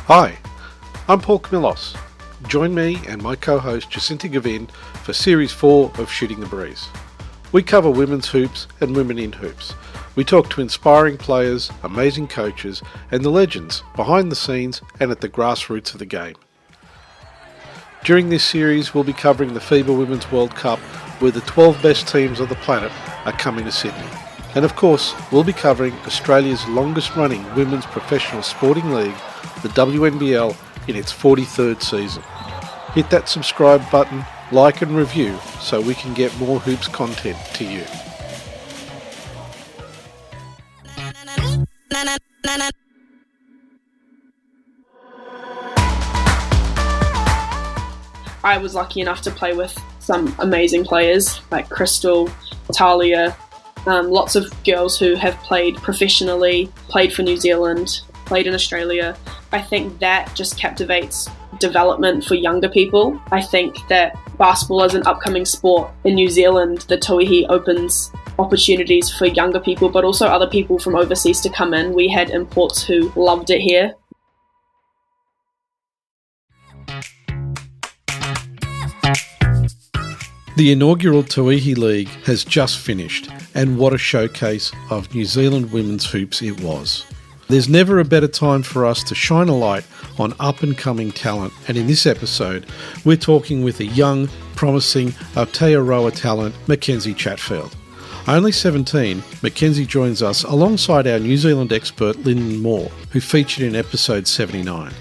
Hi, I'm Paul Camillos. Join me and my co-host Jacinta Gavin for Series 4 of Shooting the Breeze. We cover women's hoops and women in hoops. We talk to inspiring players, amazing coaches, and the legends behind the scenes and at the grassroots of the game. During this series, we'll be covering the FIBA Women's World Cup, where the 12 best teams on the planet are coming to Sydney. And of course, we'll be covering Australia's longest-running women's professional sporting league, the WNBL, in its 43rd season. Hit that subscribe button, like and review so we can get more hoops content to you. I was lucky enough to play with some amazing players like Crystal, Talia, lots of girls who have played professionally, played for New Zealand, played in Australia. I think that just captivates development for younger people. I think that basketball as an upcoming sport in New Zealand, the Tauihi opens opportunities for younger people, but also other people from overseas to come in. We had imports who loved it here. The inaugural Tauihi League has just finished, and what a showcase of New Zealand women's hoops it was. There's never a better time for us to shine a light on up-and-coming talent, and in this episode, we're talking with a young, promising Aotearoa talent, Mackenzie Chatfield. Only 17, Mackenzie joins us alongside our New Zealand expert Linden Moore, who featured in episode 79,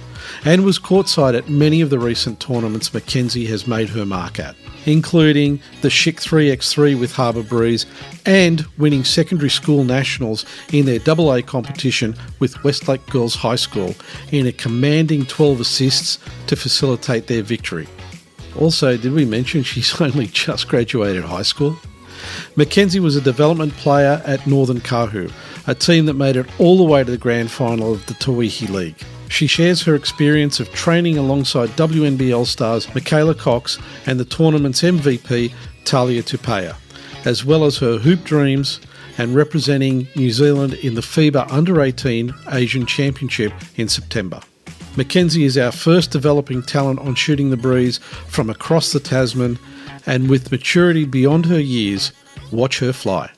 and was courtside at many of the recent tournaments Mackenzie has made her mark at, including the Schick 3x3 with Harbour Breeze and winning secondary school nationals in their AA competition with Westlake Girls High School in a commanding 12 assists to facilitate their victory. Also, did we mention she's only just graduated high school? Mackenzie was a development player at Northern Kahu, a team that made it all the way to the grand final of the Tauihi League. She shares her experience of training alongside WNBL stars Michaela Cox and the tournament's MVP, Talia Tupea, as well as her hoop dreams and representing New Zealand in the FIBA Under-18 Asian Championship in September. Mackenzie is our first developing talent on Shooting the Breeze from across the Tasman, and with maturity beyond her years, watch her fly.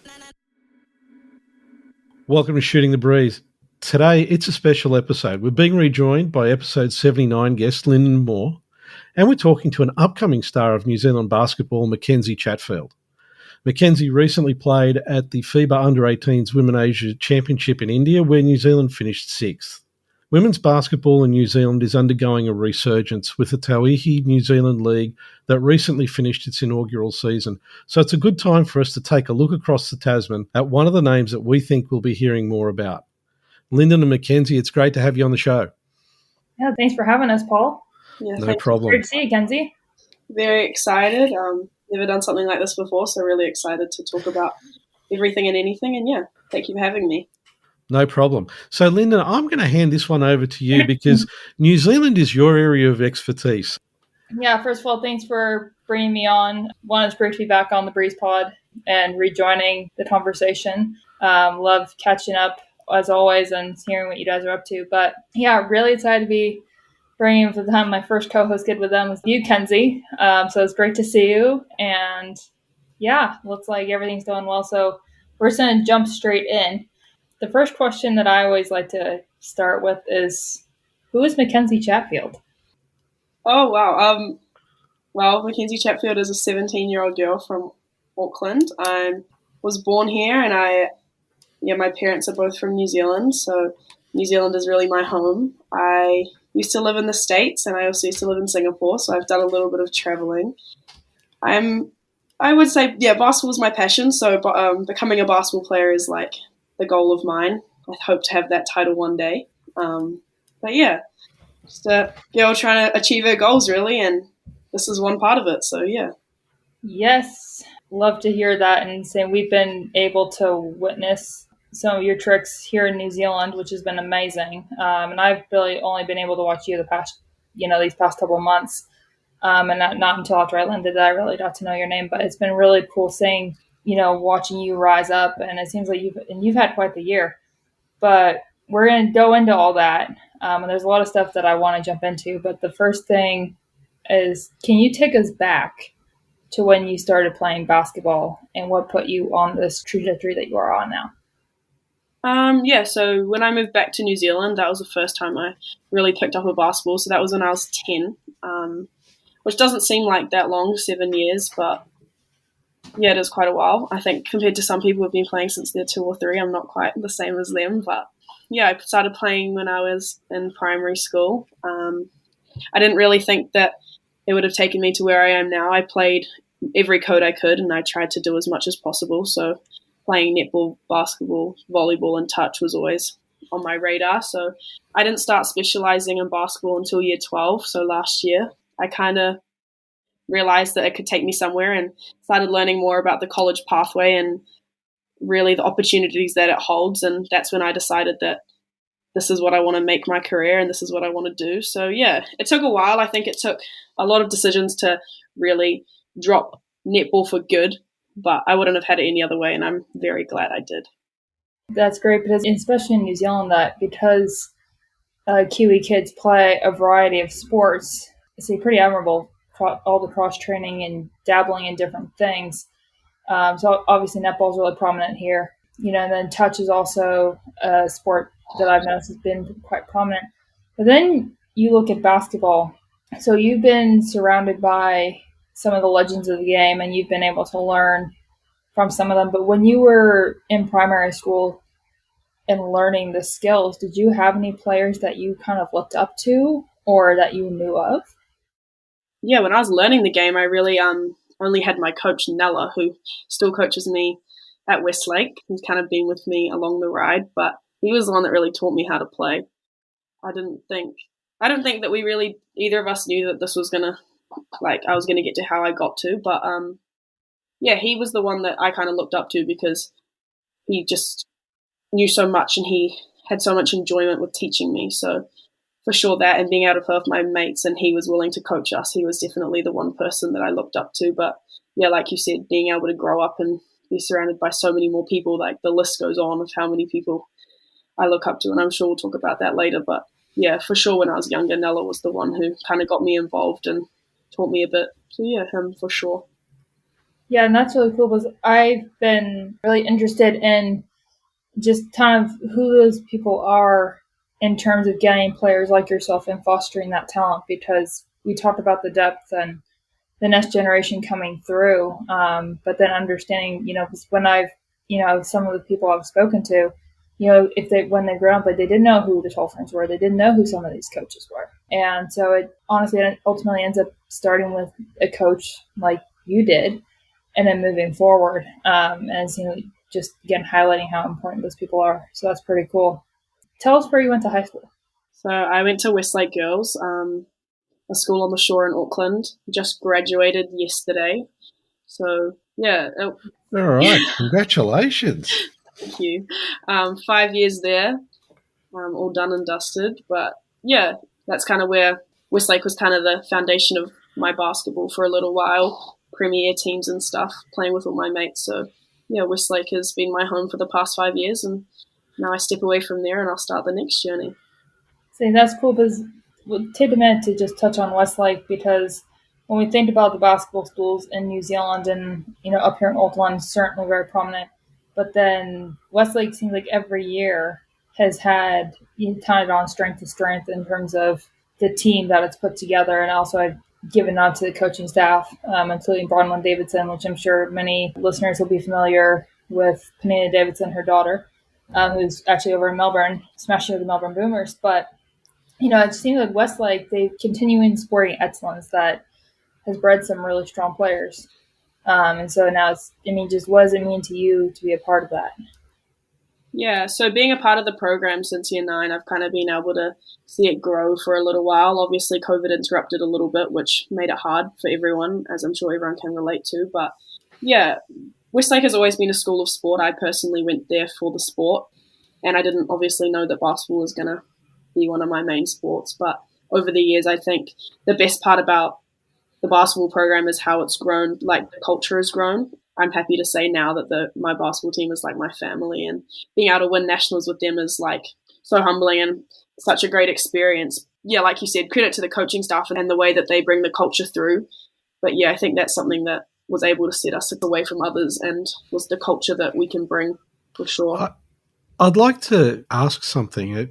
Welcome to Shooting the Breeze. Today, it's a special episode. We're being rejoined by episode 79 guest Linden Moore, and we're talking to an upcoming star of New Zealand basketball, Mackenzie Chatfield. Mackenzie recently played at the FIBA Under-18s Women Asia Championship in India, where New Zealand finished 6th. Women's basketball in New Zealand is undergoing a resurgence with the Tauihi New Zealand League that recently finished its inaugural season. So it's a good time for us to take a look across the Tasman at one of the names that we think we'll be hearing more about. Linden and Mackenzie, it's great to have you on the show. Yeah, thanks for having us, Paul. Yeah, No problem. Great to see you, Kenzie. Very excited. Never done something like this before, so really excited to talk about everything and anything. And yeah, thank you for having me. No problem. So, Linden, I'm going to hand this one over to you because New Zealand is your area of expertise. Yeah, first of all, thanks for bringing me on. One, it's great to be back on the Breeze Pod and rejoining the conversation. Love catching up as always and hearing what you guys are up to. But yeah, really excited to be bringing for them. My first co-host gig with them was you, Kenzie. So it's great to see you. And yeah, looks like everything's going well. So we're just going to jump straight in. The first question that I always like to start with is, who is Mackenzie Chatfield? Oh, wow. Well, Mackenzie Chatfield is a 17-year-old girl from Auckland. I was born here, and my parents are both from New Zealand, so New Zealand is really my home. I used to live in the States, and I also used to live in Singapore, so I've done a little bit of traveling. I would say, basketball is my passion, so becoming a basketball player is like the goal of mine. I hope to have that title one day. But yeah, just a girl trying to achieve her goals, really, and this is one part of it, so yeah. Yes, love to hear that, and saying we've been able to witness some of your tricks here in New Zealand, which has been amazing. And I've really only been able to watch you these past couple of months. And not until after I landed that I really got to know your name. But it's been really cool seeing, watching you rise up. And it seems like you've had quite the year. But we're going to go into all that. And there's a lot of stuff that I want to jump into. But the first thing is, can you take us back to when you started playing basketball and what put you on this trajectory that you are on now? So when I moved back to New Zealand, that was the first time I really picked up a basketball. So that was when I was 10, which doesn't seem like that long, 7 years, but yeah, it is quite a while. I think compared to some people who've been playing since they're 2 or 3, I'm not quite the same as them. But yeah, I started playing when I was in primary school. I didn't really think that it would have taken me to where I am now. I played every code I could, and I tried to do as much as possible. So playing netball, basketball, volleyball, and touch was always on my radar. So I didn't start specializing in basketball until year 12. So last year, I kind of realized that it could take me somewhere and started learning more about the college pathway and really the opportunities that it holds. And that's when I decided that this is what I want to make my career and this is what I want to do. So yeah, it took a while. I think it took a lot of decisions to really drop netball for good, but I wouldn't have had it any other way, and I'm very glad I did. That's great, because especially in New Zealand, that because Kiwi kids play a variety of sports, it's pretty admirable, all the cross training and dabbling in different things. So obviously netball is really prominent here, and then touch is also a sport that I've noticed has been quite prominent. But then you look at basketball. So you've been surrounded by some of the legends of the game, and you've been able to learn from some of them. But when you were in primary school and learning the skills, did you have any players that you kind of looked up to or that you knew of? Yeah, when I was learning the game, I really only had my coach Nella, who still coaches me at Westlake. He's kind of been with me along the ride, but he was the one that really taught me how to play. I don't think that we really, either of us knew that this was gonna, I was gonna get to how I got to, but yeah, he was the one that I kind of looked up to because he just knew so much and he had so much enjoyment with teaching me. So for sure that, and being able to play with my mates, and he was willing to coach us, he was definitely the one person that I looked up to. But yeah, like you said, being able to grow up and be surrounded by so many more people, like the list goes on of how many people I look up to, and I'm sure we'll talk about that later. But yeah, for sure when I was younger, Nella was the one who kind of got me involved and taught me a bit. So yeah, him for sure. Yeah, and that's really cool, because I've been really interested in just kind of who those people are in terms of getting players like yourself and fostering that talent, because we talked about the depth and the next generation coming through, but then understanding, when I've, some of the people I've spoken to, when they grew up, like, they didn't know who the tall friends were, they didn't know who some of these coaches were, and so it ultimately ends up starting with a coach like you did, and then moving forward, and just again highlighting how important those people are. So that's pretty cool. Tell us where you went to high school. So I went to Westlake Girls, a school on the shore in Auckland. Just graduated yesterday. So yeah. All right, congratulations. Thank you. 5 years there, all done and dusted. But yeah, that's kind of where Westlake was kind of the foundation of my basketball for a little while. Premier teams and stuff, playing with all my mates. So yeah, Westlake has been my home for the past 5 years, and now I step away from there and I'll start the next journey. See, that's cool, because we'll take a minute to just touch on Westlake, because when we think about the basketball schools in New Zealand and, up here in Auckland, certainly very prominent. But then Westlake seems like every year has had kind of on strength to strength in terms of the team that it's put together, and also I've given out to the coaching staff, including Bronwyn Davidson, which I'm sure many listeners will be familiar with. Panina Davidson, her daughter, who's actually over in Melbourne, smashing with the Melbourne Boomers. But it seems like Westlake, they continuing sporting excellence that has bred some really strong players. And so now just what does it mean to you to be a part of that? Yeah, so being a part of the program since year 9, I've kind of been able to see it grow for a little while. Obviously, COVID interrupted a little bit, which made it hard for everyone, as I'm sure everyone can relate to. But yeah, Westlake has always been a school of sport. I personally went there for the sport, and I didn't obviously know that basketball was going to be one of my main sports. But over the years, I think the best part about the basketball program is how it's grown, like the culture has grown. I'm happy to say now that my basketball team is like my family, and being able to win nationals with them is like so humbling. And such a great experience. Yeah, like you said, credit to the coaching staff and the way that they bring the culture through. But yeah, I think that's something that was able to set us away from others and was the culture that we can bring for sure. I'd like to ask something.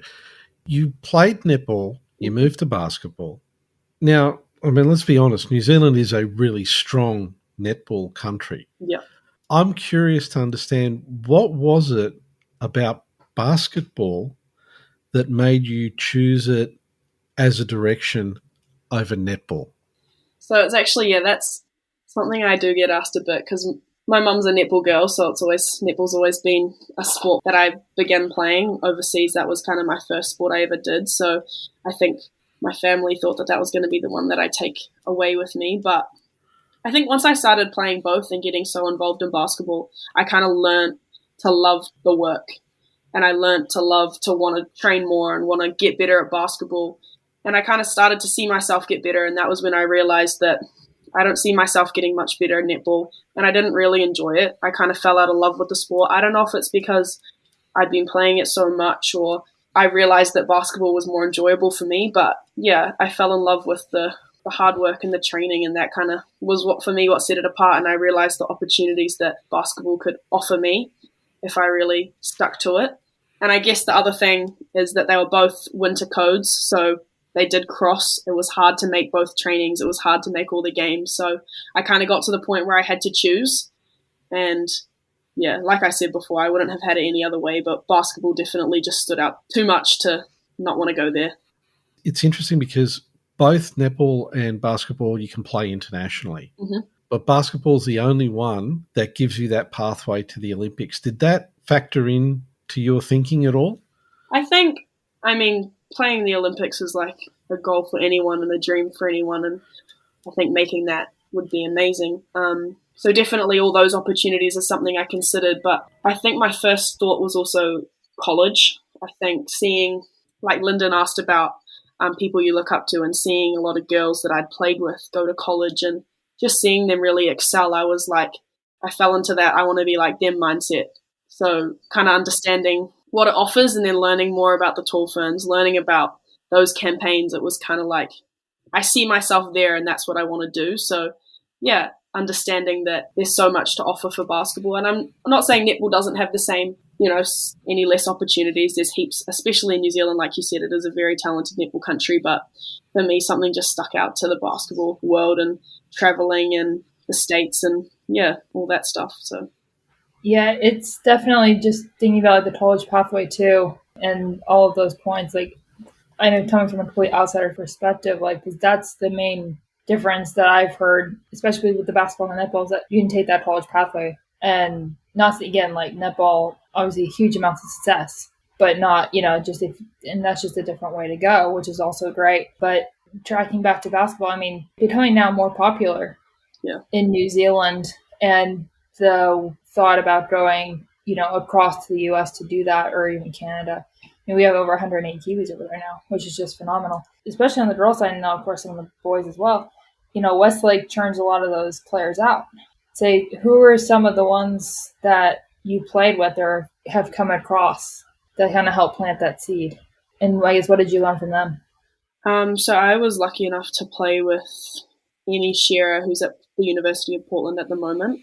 You played netball, you moved to basketball. Now, I mean, let's be honest, New Zealand is a really strong netball country. Yeah. I'm curious to understand, what was it about basketball that made you choose it as a direction over netball? So it's actually, yeah, that's something I do get asked a bit because my mum's a netball girl, so netball's always been a sport that I began playing overseas. That was kind of my first sport I ever did. So I think my family thought that was going to be the one that I take away with me. But I think once I started playing both and getting so involved in basketball, I kind of learned to love the work. And I learned to love to want to train more and want to get better at basketball. And I kind of started to see myself get better. And that was when I realized that I don't see myself getting much better at netball. And I didn't really enjoy it. I kind of fell out of love with the sport. I don't know if it's because I'd been playing it so much or I realized that basketball was more enjoyable for me. But yeah, I fell in love with the hard work and the training, and that kind of was what set it apart. And I realized the opportunities that basketball could offer me if I really stuck to it. And I guess the other thing is that they were both winter codes, so they did cross. It was hard to make both trainings. It was hard to make all the games. So I kind of got to the point where I had to choose. And yeah, like I said before, I wouldn't have had it any other way, but basketball definitely just stood out too much to not want to go there. It's interesting because both netball and basketball you can play internationally. Mm-hmm. But basketball is the only one that gives you that pathway to the Olympics. Did that factor in to your thinking at all? I mean, playing the Olympics is like a goal for anyone and a dream for anyone, and I think making that would be amazing. So definitely all those opportunities are something I considered, but I think my first thought was also college. I think seeing, like Linden asked about people you look up to, and seeing a lot of girls that I'd played with go to college and just seeing them really excel, I was like, I fell into that I want to be like them mindset. So kind of understanding what it offers and then learning more about the tall ferns, learning about those campaigns. It was kind of like, I see myself there and that's what I want to do. So yeah, understanding that there's so much to offer for basketball. And I'm not saying netball doesn't have the same, any less opportunities. There's heaps, especially in New Zealand, like you said, it is a very talented netball country. But for me, something just stuck out to the basketball world and traveling and the States and yeah, all that stuff. So yeah, it's definitely just thinking about the college pathway too, and all of those points. Like, I know coming from a complete outsider perspective, like, because that's the main difference that I've heard, especially with the basketball and netball, is that you can take that college pathway, and not again like netball, obviously huge amounts of success, but not and that's just a different way to go, which is also great. But tracking back to basketball, I mean, becoming now more popular in New Zealand, and the thought about going, across to the U.S. to do that, or even Canada. I mean, we have over 108 Kiwis over there now, which is just phenomenal, especially on the girls' side, and now, of course, on the boys as well. Westlake churns a lot of those players out. Say, who are some of the ones that you played with or have come across that kind of help plant that seed? And I guess, what did you learn from them? So I was lucky enough to play with Annie Shearer, who's at the University of Portland at the moment.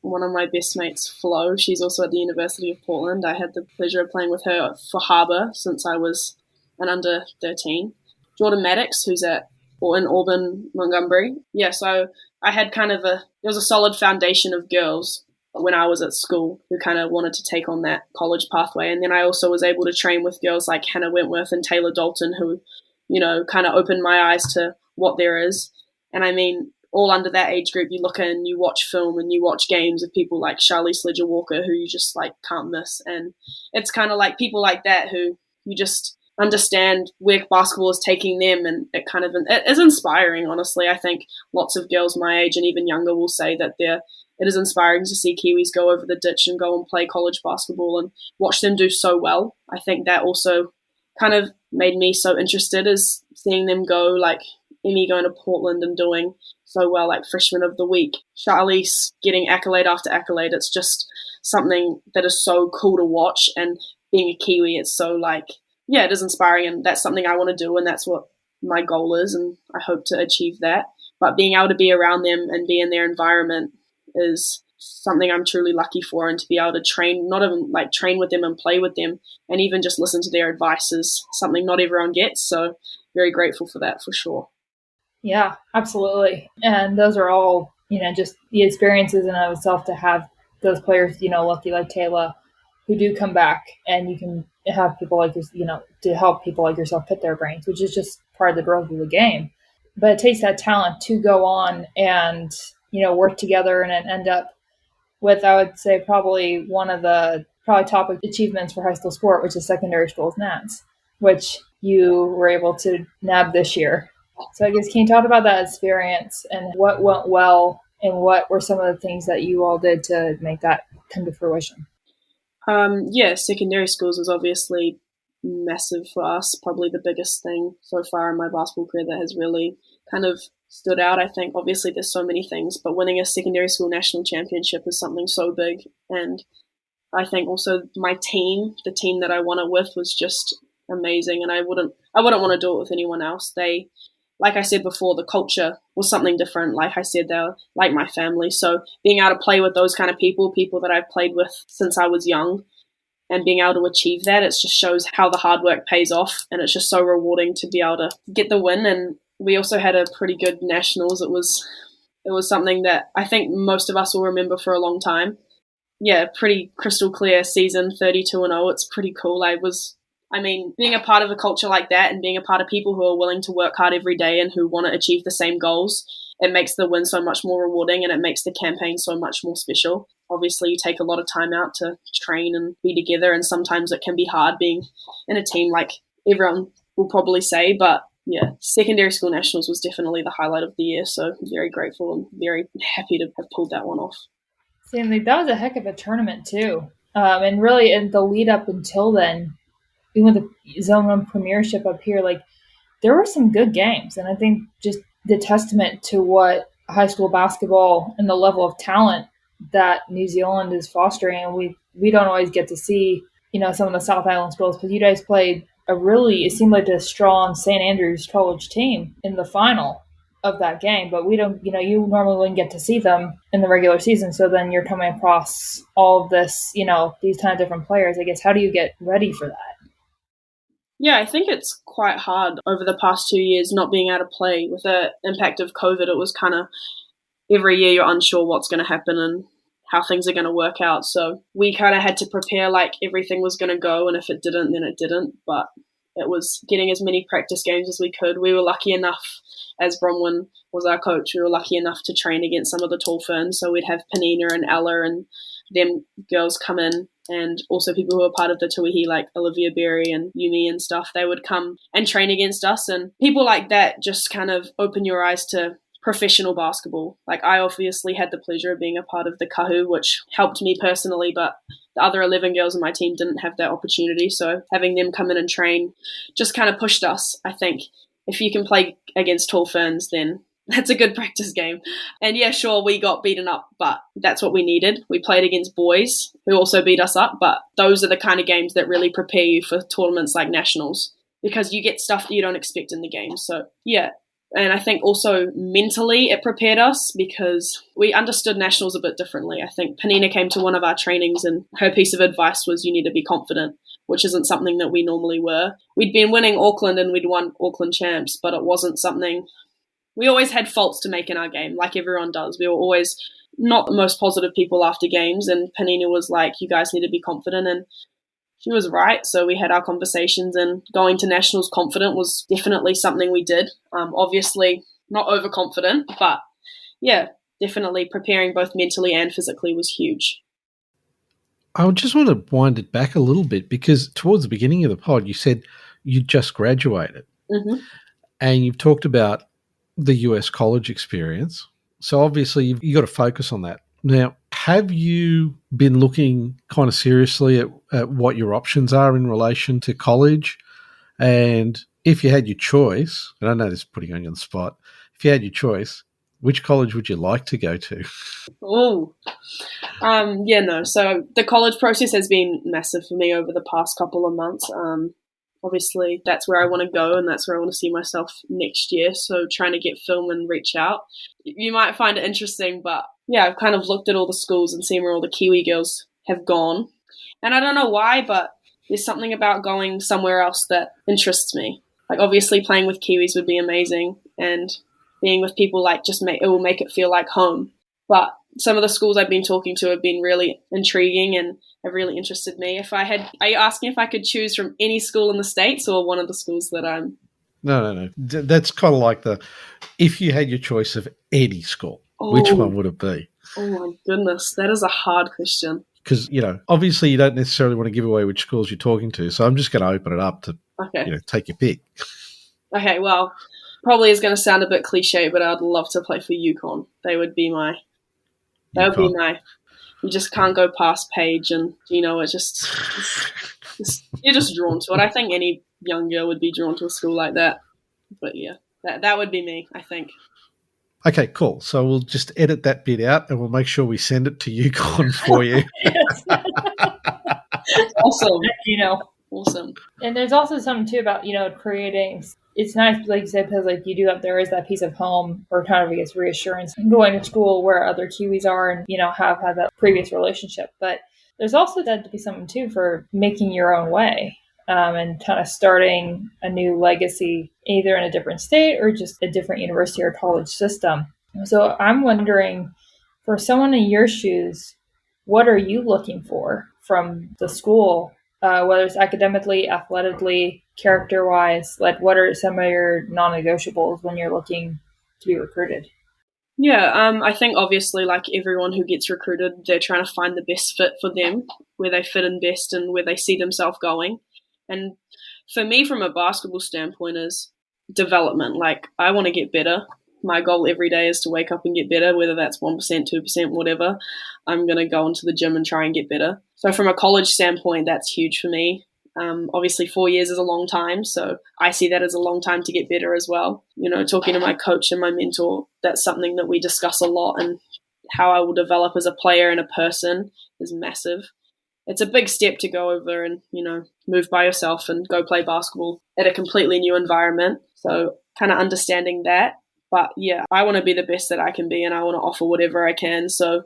One of my best mates, Flo, she's also at the University of Portland. I had the pleasure of playing with her for Harbour since I was an under 13. Jordan Maddox, who's in Auburn, Montgomery. Yeah, so I had there was a solid foundation of girls when I was at school who kind of wanted to take on that college pathway. And then I also was able to train with girls like Hannah Wentworth and Taylor Dalton who, kind of opened my eyes to what there is. And I mean, all under that age group, you look and you watch film and you watch games of people like Charlize Sledger-Walker who you just like can't miss. And it's kind of like people like that who you just understand where basketball is taking them, and it is inspiring, honestly. I think lots of girls my age and even younger will say that it is inspiring to see Kiwis go over the ditch and go and play college basketball and watch them do so well. I think that also kind of made me so interested, is seeing them go, like Emmy going to Portland and doing so well, like freshman of the week, Charlize getting accolade after accolade. It's just something that is so cool to watch, and being a Kiwi, it's so like it is inspiring, and that's something I want to do, and that's what my goal is, and I hope to achieve that. But being able to be around them and be in their environment is something I'm truly lucky for, and to be able to train, not even like train with them and play with them, and even just listen to their advice is something not everyone gets. So very grateful for that, for sure. Yeah, absolutely. And those are all, just the experiences in and of itself to have those players, lucky like Taylor, who do come back, and you can have people like this, to help people like yourself pit their brains, which is just part of the growth of the game. But it takes that talent to go on and, work together and end up with, I would say, probably one of the top achievements for high school sport, which is secondary schools Nats, which you were able to nab this year. So I guess, can you talk about that experience and what went well and what were some of the things that you all did to make that come to fruition? Secondary schools was obviously massive for us, probably the biggest thing so far in my basketball career that has really kind of stood out. I think obviously there's so many things, but winning a secondary school national championship is something so big. And I think also my team, the team that I won it with, was just amazing, and I wouldn't want to do it with anyone else. They, like I said before, the culture was something different. Like I said, they're like my family. So being able to play with those kind of people that I've played with since I was young, and being able to achieve that, it just shows how the hard work pays off, and it's just so rewarding to be able to get the win. And we also had a pretty good nationals. It was something that I think most of us will remember for a long time. Yeah, pretty crystal clear season, 32-0. It's pretty cool. Being a part of a culture like that and being a part of people who are willing to work hard every day and who want to achieve the same goals, it makes the win so much more rewarding, and it makes the campaign so much more special. Obviously, you take a lot of time out to train and be together, and sometimes it can be hard being in a team, like everyone will probably say. But yeah, secondary school nationals was definitely the highlight of the year, so very grateful and very happy to have pulled that one off. Stanley, that was a heck of a tournament too. And really in the lead up until then, even with the Zone 1 premiership up here, like there were some good games. And I think just the testament to what high school basketball and the level of talent that New Zealand is fostering. And we don't always get to see, some of the South Island schools, because you guys played it seemed like a strong St. Andrews College team in the final of that game, but we don't, you normally wouldn't get to see them in the regular season. So then you're coming across all of this, these kind of different players. I guess, how do you get ready for that? Yeah, I think it's quite hard over the past 2 years not being able to play. With the impact of COVID, it was kind of every year you're unsure what's going to happen and how things are going to work out. So we kind of had to prepare like everything was going to go, and if it didn't, then it didn't. But it was getting as many practice games as we could. We were lucky enough, as Bronwyn was our coach, we were lucky enough to train against some of the tall ferns. So we'd have Panina and Ella and them girls come in, and also people who were part of the Tauihi, like Olivia Berry and Yumi and stuff. They would come and train against us, and people like that just kind of open your eyes to professional basketball. Like I obviously had the pleasure of being a part of the Kahu, which helped me personally, but the other 11 girls on my team didn't have that opportunity. So having them come in and train just kind of pushed us. I think if you can play against tall ferns, then that's a good practice game. And yeah, sure, we got beaten up, but that's what we needed. We played against boys who also beat us up, but those are the kind of games that really prepare you for tournaments like nationals, because you get stuff that you don't expect in the game. So yeah. And I think also mentally it prepared us because we understood nationals a bit differently. I think Panina came to one of our trainings and her piece of advice was you need to be confident, which isn't something that we normally were. We'd been winning Auckland and we'd won Auckland champs, but it wasn't something. We always had faults to make in our game, like everyone does. We were always not the most positive people after games, and Panina was like, you guys need to be confident, and she was right. So we had our conversations, and going to nationals confident was definitely something we did. Obviously not overconfident, but yeah, definitely preparing both mentally and physically was huge. I just want to wind it back a little bit, because towards the beginning of the pod, you said you just graduated. Mm-hmm. And you've talked about the US college experience. So obviously you've got to focus on that. Now, have you been looking kind of seriously at what your options are in relation to college? And if you had your choice, and I know this is putting on you on the spot, if you had your choice, which college would you like to go to? So the college process has been massive for me over the past couple of months. obviously that's where I want to go and that's where I want to see myself next year. So trying to get film and reach out. You might find it interesting, but yeah, I've kind of looked at all the schools and seen where all the Kiwi girls have gone. And I don't know why, but there's something about going somewhere else that interests me. Like obviously playing with Kiwis would be amazing, and being with people like it will make it feel like home. But some of the schools I've been talking to have been really intriguing and have really interested me. Are you asking if I could choose from any school in the States or one of the schools that I'm? No. That's kind of like if you had your choice of any school, which one would it be? Oh my goodness, that is a hard question. Because, obviously you don't necessarily want to give away which schools you're talking to, so I'm just going to open it up to, take your pick. Okay, well, probably is going to sound a bit cliche, but I'd love to play for UConn. They would be my... You just can't go past Paige, and it's just you're just drawn to it. I think any young girl would be drawn to a school like that. But yeah, that would be me, I think. Okay, cool. So we'll just edit that bit out, and we'll make sure we send it to UConn for you. Awesome. Awesome. And there's also something too about creating. It's nice, like you said, because there is that piece of home or kind of, I guess, reassurance going to school where other Kiwis are and, have had that previous relationship. But there's also that to be something too for making your own way and kind of starting a new legacy, either in a different state or just a different university or college system. So I'm wondering, for someone in your shoes, what are you looking for from the school? Whether it's academically, athletically, character-wise, like what are some of your non-negotiables when you're looking to be recruited? Yeah, I think obviously like everyone who gets recruited, they're trying to find the best fit for them, where they fit in best and where they see themselves going. And for me, from a basketball standpoint, is development. Like I want to get better. My goal every day is to wake up and get better, whether that's 1%, 2%, whatever. I'm going to go into the gym and try and get better. So from a college standpoint, that's huge for me. Obviously 4 years is a long time, so I see that as a long time to get better as well. Talking to my coach and my mentor, that's something that we discuss a lot, and how I will develop as a player and a person is massive. It's a big step to go over and, move by yourself and go play basketball at a completely new environment. So kind of understanding that. But yeah, I want to be the best that I can be, and I want to offer whatever I can. So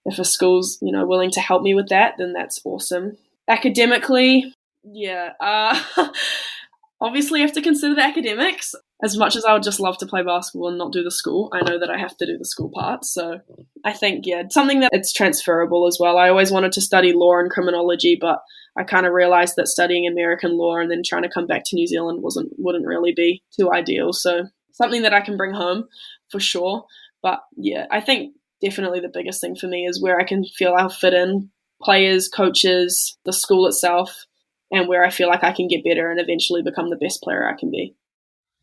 if a school's, willing to help me with that, then that's awesome. Academically, yeah, obviously I have to consider the academics. As much as I would just love to play basketball and not do the school, I know that I have to do the school part. So I think, yeah, something that it's transferable as well. I always wanted to study law and criminology, but I kind of realized that studying American law and then trying to come back to New Zealand wouldn't really be too ideal. So something that I can bring home for sure. But yeah, I think definitely the biggest thing for me is where I can feel I'll fit in, players, coaches, the school itself, and where I feel like I can get better and eventually become the best player I can be.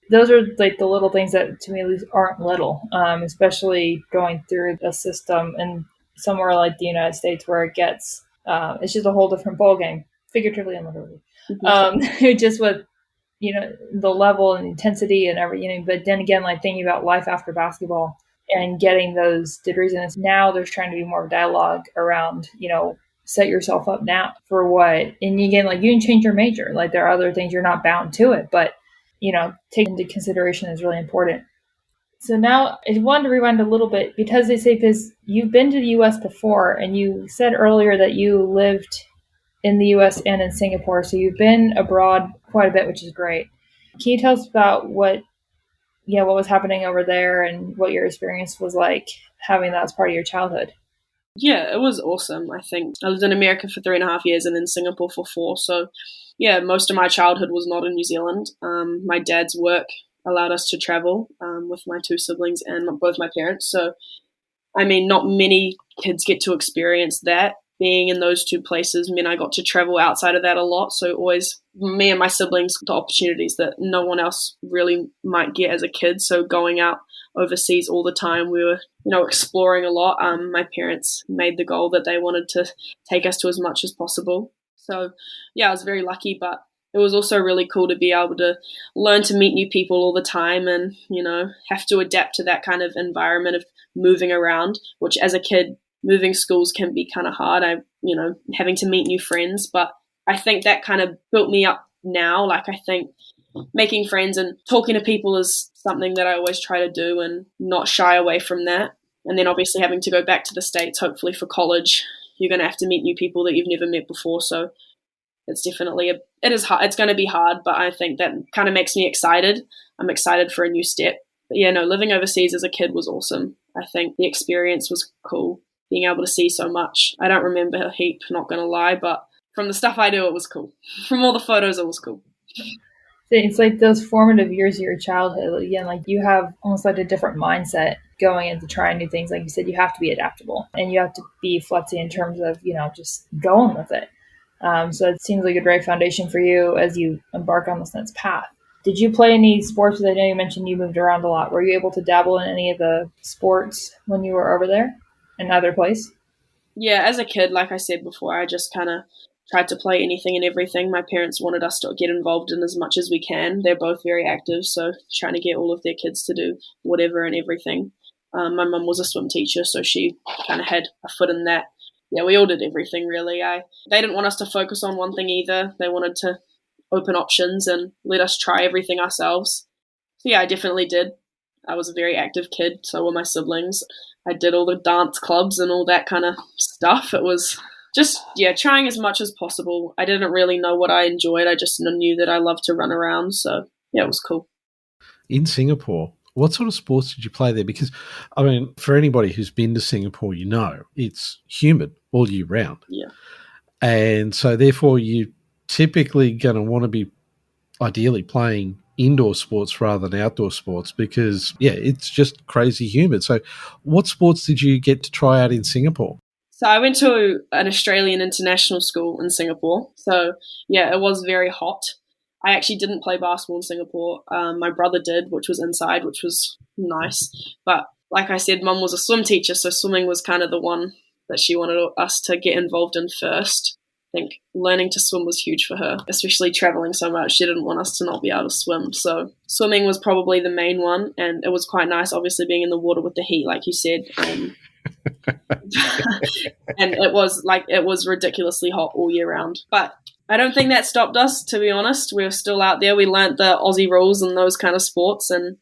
Those are like the little things that to me at least aren't little, especially going through a system and somewhere like the United States where it gets, it's just a whole different ballgame, figuratively and literally. Mm-hmm. Just with, the level and intensity and everything. But then again, like thinking about life after basketball and getting those degrees. And now there's trying to be more dialogue around, set yourself up now for what. And again, like you can change your major. Like there are other things, you're not bound to it, but take into consideration is really important. So now I wanted to rewind a little bit because you've been to the U.S. before, and you said earlier that you lived in the U.S. and in Singapore. So you've been abroad quite a bit, which is great. Can you tell us about what was happening over there and what your experience was like having that as part of your childhood? Yeah, it was awesome. I think I lived in America for 3.5 years and in Singapore for 4. So yeah, most of my childhood was not in New Zealand. My dad's work allowed us to travel with my 2 siblings and both my parents. So, I mean, not many kids get to experience that. Being in those 2 places meant I got to travel outside of that a lot. So always me and my siblings got opportunities that no one else really might get as a kid. So going out overseas all the time, we were, exploring a lot. My parents made the goal that they wanted to take us to as much as possible. So yeah, I was very lucky, but it was also really cool to be able to learn to meet new people all the time and, have to adapt to that kind of environment of moving around, which as a kid, moving schools can be kind of hard. Having to meet new friends, but I think that kind of built me up now. Like, I think making friends and talking to people is something that I always try to do and not shy away from that. And then obviously having to go back to the States, hopefully for college, you're going to have to meet new people that you've never met before. So it's definitely, it is hard. It's going to be hard, but I think that kind of makes me excited. I'm excited for a new step. But yeah, no, living overseas as a kid was awesome. I think the experience was cool, being able to see so much. I don't remember a heap, not going to lie, but from the stuff I do, it was cool. From all the photos, it was cool. It's like those formative years of your childhood. Again, like you have almost like a different mindset going into trying new things. Like you said, you have to be adaptable and you have to be flexy in terms of, just going with it. So it seems like a great foundation for you as you embark on this next path. Did you play any sports? I know you mentioned you moved around a lot. Were you able to dabble in any of the sports when you were over there in either place? Yeah, as a kid, like I said before, I just kind of tried to play anything and everything. My parents wanted us to get involved in as much as we can. They're both very active, so trying to get all of their kids to do whatever and everything. My mum was a swim teacher, so she kind of had a foot in that. Yeah, we all did everything, really. They didn't want us to focus on one thing either. They wanted to open options and let us try everything ourselves. So yeah, I definitely did. I was a very active kid, so were my siblings. I did all the dance clubs and all that kind of stuff. It was just, trying as much as possible. I didn't really know what I enjoyed. I just knew that I loved to run around. So, yeah, it was cool. In Singapore, what sort of sports did you play there? Because, I mean, for anybody who's been to Singapore, it's humid all year round. Yeah. And so, therefore, you're typically going to want to be ideally playing indoor sports rather than outdoor sports because, it's just crazy humid. So, what sports did you get to try out in Singapore? So I went to an Australian international school in Singapore. So, yeah, it was very hot. I actually didn't play basketball in Singapore. My brother did, which was inside, which was nice. But like I said, Mum was a swim teacher, so swimming was kind of the one that she wanted us to get involved in first. I think learning to swim was huge for her, especially traveling so much. She didn't want us to not be able to swim. So swimming was probably the main one, and it was quite nice, obviously, being in the water with the heat, like you said. And it was ridiculously hot all year round. But I don't think that stopped us, to be honest. We were still out there. We learnt the Aussie rules and those kind of sports. And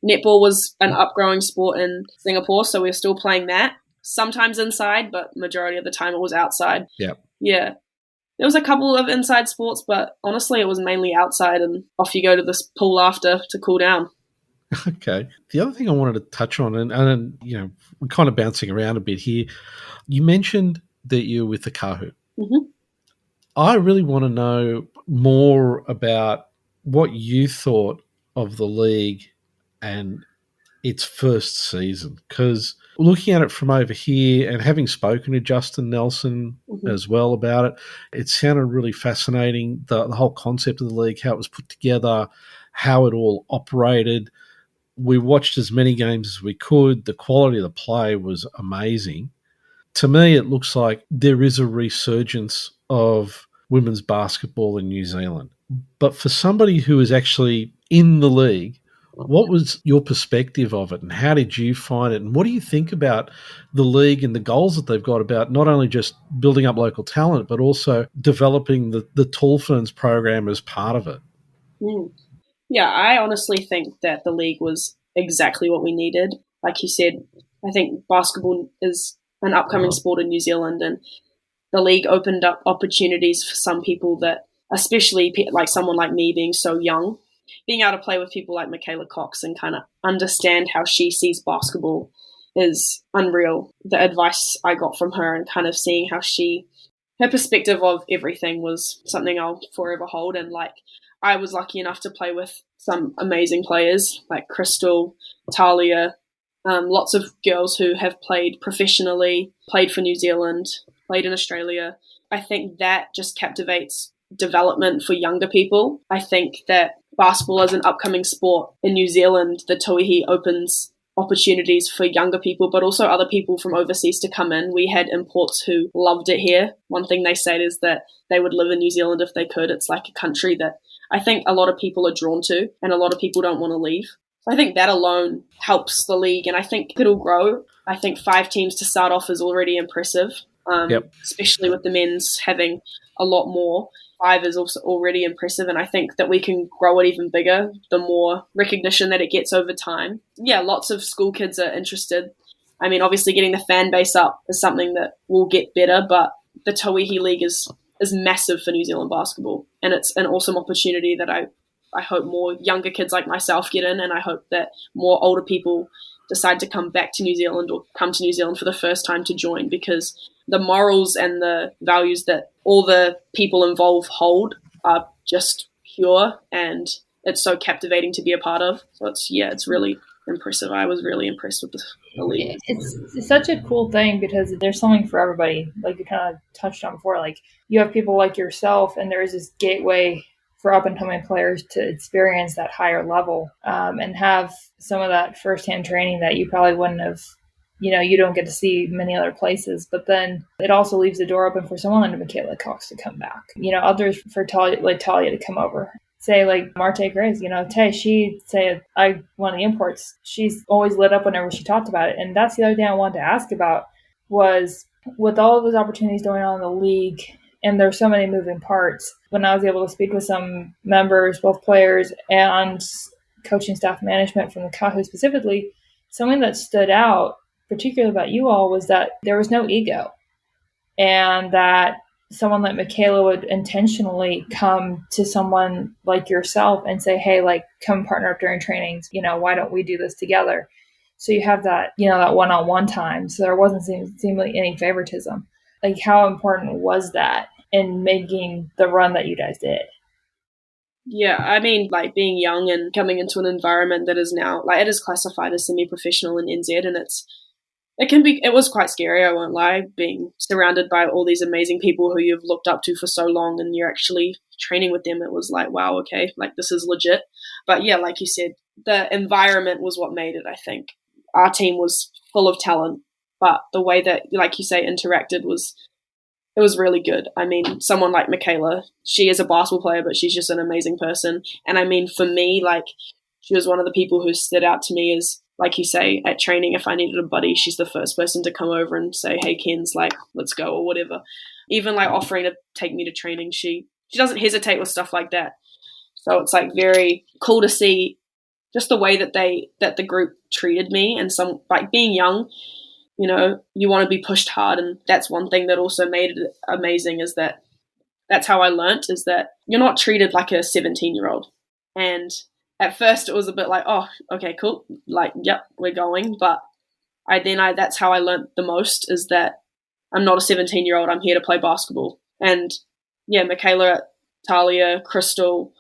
netball was an upgrowing sport in Singapore, so we were still playing that. Sometimes inside, but majority of the time it was outside. Yeah. There was a couple of inside sports, but honestly it was mainly outside, and off you go to this pool after to cool down. Okay. The other thing I wanted to touch on, and we're kind of bouncing around a bit here. You mentioned that you're with the Kahoot. Mm-hmm. I really want to know more about what you thought of the league and its first season, because looking at it from over here and having spoken to Justin Nelson as well about it, it sounded really fascinating, the whole concept of the league, how it was put together, how it all operated. We watched as many games as we could. The quality of the play was amazing. To me, it looks like there is a resurgence of women's basketball in New Zealand. But for somebody who is actually in the league, what was your perspective of it and how did you find it? And what do you think about the league and the goals that they've got about not only just building up local talent, but also developing the Tall Ferns program as part of it? Yeah, I honestly think that the league was exactly what we needed. Like you said, I think basketball is an upcoming sport in New Zealand, and the league opened up opportunities for some people that, especially like someone like me being so young, being able to play with people like Michaela Cox and kind of understand how she sees basketball is unreal. The advice I got from her and kind of seeing how her perspective of everything was something I'll forever hold. And like, I was lucky enough to play with some amazing players like Crystal, Talia, lots of girls who have played professionally, played for New Zealand, played in Australia. I think that just captivates development for younger people. I think that basketball as an upcoming sport in New Zealand, the Tauihi opens opportunities for younger people, but also other people from overseas to come in. We had imports who loved it here. One thing they said is that they would live in New Zealand if they could. It's like a country that I think a lot of people are drawn to, and a lot of people don't want to leave. So I think that alone helps the league, and I think it'll grow. I think 5 teams to start off is already impressive, especially with the men's having a lot more. 5 is also already impressive, and I think that we can grow it even bigger the more recognition that it gets over time. Yeah, lots of school kids are interested. I mean, obviously getting the fan base up is something that will get better, but the Tauihi League is massive for New Zealand basketball, and it's an awesome opportunity that I hope more younger kids like myself get in, and I hope that more older people decide to come back to New Zealand or come to New Zealand for the first time to join, because the morals and the values that all the people involved hold are just pure, and it's so captivating to be a part of. So it's really impressive. I was really impressed with the league. It's such a cool thing because there's something for everybody. Like you kind of touched on before, like you have people like yourself, and there is this gateway for up and coming players to experience that higher level and have some of that firsthand training that you probably wouldn't have. You don't get to see many other places, but then it also leaves the door open for someone like Michaela Cox to come back. Others for Talia to come over. Say like Marte Grace, Tay, one of the imports, she's always lit up whenever she talked about it. And that's the other thing I wanted to ask about was with all of those opportunities going on in the league, and there's so many moving parts, when I was able to speak with some members, both players and coaching staff management from the Kahu specifically, something that stood out, particularly about you all, was that there was no ego, and that someone like Michaela would intentionally come to someone like yourself and say, hey, like, come partner up during trainings, why don't we do this together? So you have that, that one-on-one time. So there wasn't seemingly any favoritism. Like, how important was that in making the run that you guys did? Yeah, I mean, like being young and coming into an environment that is now, like, it is classified as semi-professional in NZ, and it was quite scary, I won't lie, being surrounded by all these amazing people who you've looked up to for so long, and you're actually training with them. It was like, wow, okay, like this is legit. But yeah, like you said, the environment was what made it, I think. Our team was full of talent, but the way that, like you say, interacted it was really good. I mean, someone like Michaela, she is a basketball player, but she's just an amazing person. And I mean, for me, like, she was one of the people who stood out to me as, like you say, at training, if I needed a buddy, she's the first person to come over and say, hey, Ken's, like, let's go, or whatever. Even, like, offering to take me to training, she doesn't hesitate with stuff like that. So it's, like, very cool to see just the way that the group treated me. And some, like, being young, you want to be pushed hard, and that's one thing that also made it amazing, is that's how I learnt, is that you're not treated like a 17-year-old. And at first it was a bit like, oh, okay, cool, like, yep, we're going. But that's how I learnt the most, is that I'm not a 17-year-old, I'm here to play basketball. And yeah, Michaela, Talia, Crystal,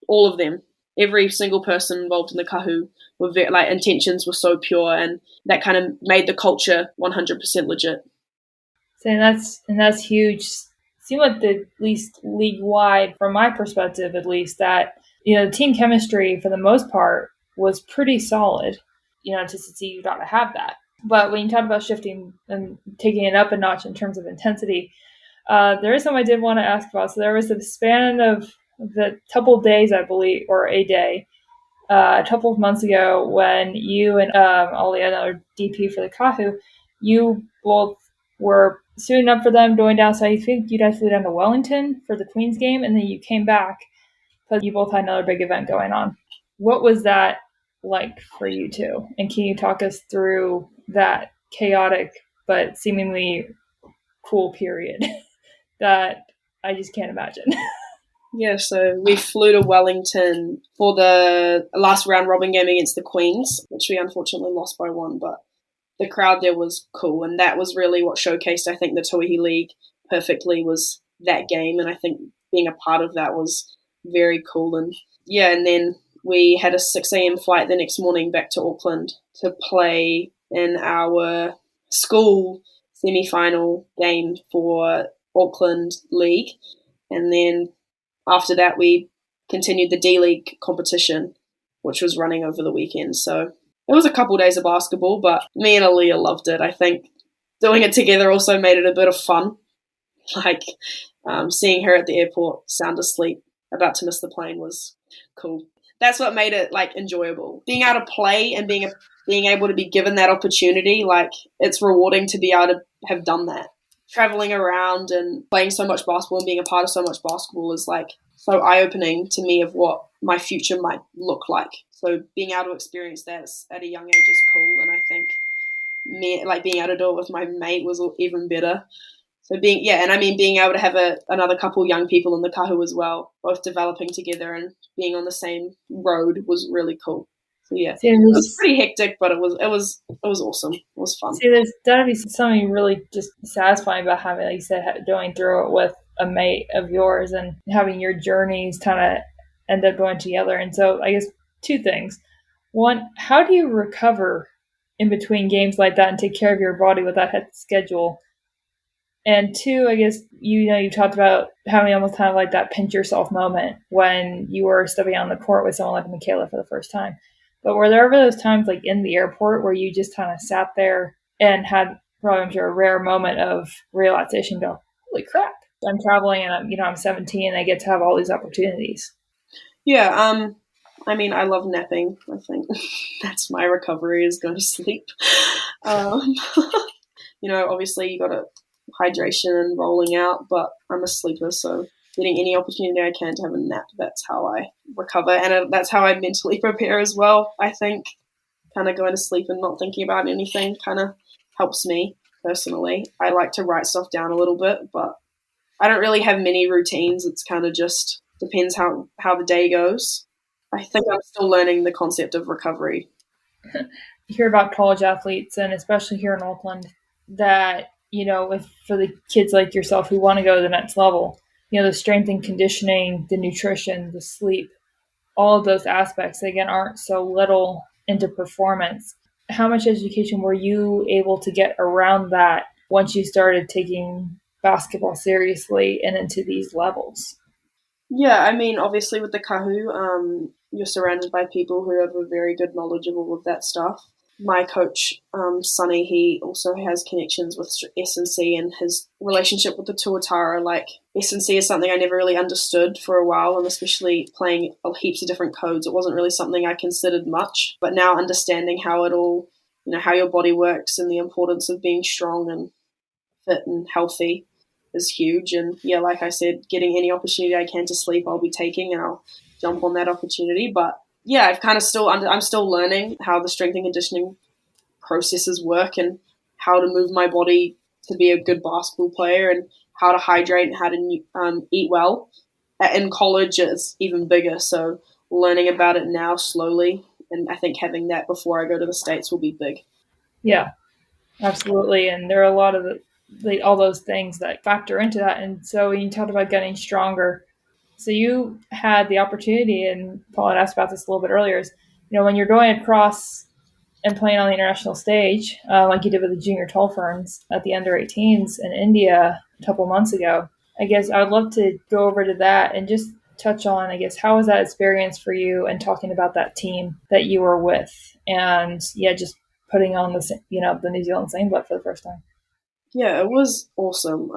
all of them, every single person involved in the Kahu were very, like, intentions were so pure, and that kind of made the culture 100% legit. So that's huge. Seemed like at least league wide, from my perspective at least, that the team chemistry for the most part was pretty solid. To see you got to have that. But when you talk about shifting and taking it up a notch in terms of intensity, there is something I did want to ask about. So there was a span of the couple of days, I believe, or a day, a couple of months ago, when you and Ollie, another DP for the Kahu, you both were suiting up for them, going down. So I think you guys flew down to Wellington for the Queens game, and then you came back because you both had another big event going on. What was that like for you two? And can you talk us through that chaotic but seemingly cool period that I just can't imagine? Yeah, so we flew to Wellington for the last round robin game against the Queens, which we unfortunately lost by 1, but the crowd there was cool, and that was really what showcased, I think, the Tauihi League perfectly, was that game, and I think being a part of that was very cool. And yeah, and then we had a 6 a.m. flight the next morning back to Auckland to play in our school semi-final game for Auckland League, and then after that, we continued the D-League competition, which was running over the weekend. So it was a couple of days of basketball, but me and Aaliyah loved it. I think doing it together also made it a bit of fun. Like, seeing her at the airport, sound asleep, about to miss the plane, was cool. That's what made it, like, enjoyable. Being able to play and being able to be given that opportunity, like, it's rewarding to be able to have done that. traveling around and playing so much basketball and being a part of so much basketball is like so eye-opening to me of what my future might look like. So being able to experience that at a young age is cool, and I think being able to do it with my mate was even better. So being able to have another couple young people in the kahu as well, both developing together and being on the same road was really cool. So yeah, it was pretty hectic, but it was awesome. It was fun. See, there's gotta be something really just satisfying about having, like you said, going through it with a mate of yours and having your journeys kind of end up going together. And so I guess two things. One, how do you recover in between games like that and take care of your body with that hectic schedule? And two, I guess, you talked about having almost kind of like that pinch yourself moment when you were stepping on the court with someone like Michaela for the first time. But were there ever those times like in the airport where you just kind of sat there and had probably, I'm sure, a rare moment of realization, go, holy crap, I'm traveling and I'm 17 and I get to have all these opportunities? Yeah, I love napping. I think that's my recovery, is go to sleep. Obviously you got to hydration and rolling out, but I'm a sleeper, so getting any opportunity I can to have a nap, that's how I recover, and that's how I mentally prepare as well. I think kind of going to sleep and not thinking about anything kind of helps me personally. I like to write stuff down a little bit, but I don't really have many routines. It's kind of just depends how the day goes. I think I'm still learning the concept of recovery. You hear about college athletes, and especially here in Auckland, that for the kids like yourself who want to go to the next level, the strength and conditioning, the nutrition, the sleep, all of those aspects, again, aren't so little into performance. How much education were you able to get around that once you started taking basketball seriously and into these levels? Yeah, obviously with the kahu, you're surrounded by people who have a very good knowledge of all of that stuff. My coach, Sonny, he also has connections with S&C, and his relationship with the tuatara. Like, S&C is something I never really understood for a while, and especially playing heaps of different codes, it wasn't really something I considered much. But now understanding how it all, how your body works and the importance of being strong and fit and healthy is huge. And yeah, like I said, getting any opportunity I can to sleep, I'll be taking, and I'll jump on that opportunity. But yeah, I'm still learning how the strength and conditioning processes work and how to move my body to be a good basketball player and how to hydrate and how to eat well. In college, it's even bigger. So learning about it now slowly, and I think having that before I go to the States will be big. Yeah, absolutely. And there are a lot of all those things that factor into that. And so when you talked about getting stronger, so you had the opportunity, and Paul had asked about this a little bit earlier, is, when you're going across and playing on the international stage, like you did with the junior tall ferns at the under 18s in India a couple months ago, I guess I would love to go over to that and just touch on, I guess, how was that experience for you, and talking about that team that you were with, and yeah, just putting on the New Zealand singlet for the first time. Yeah, it was awesome.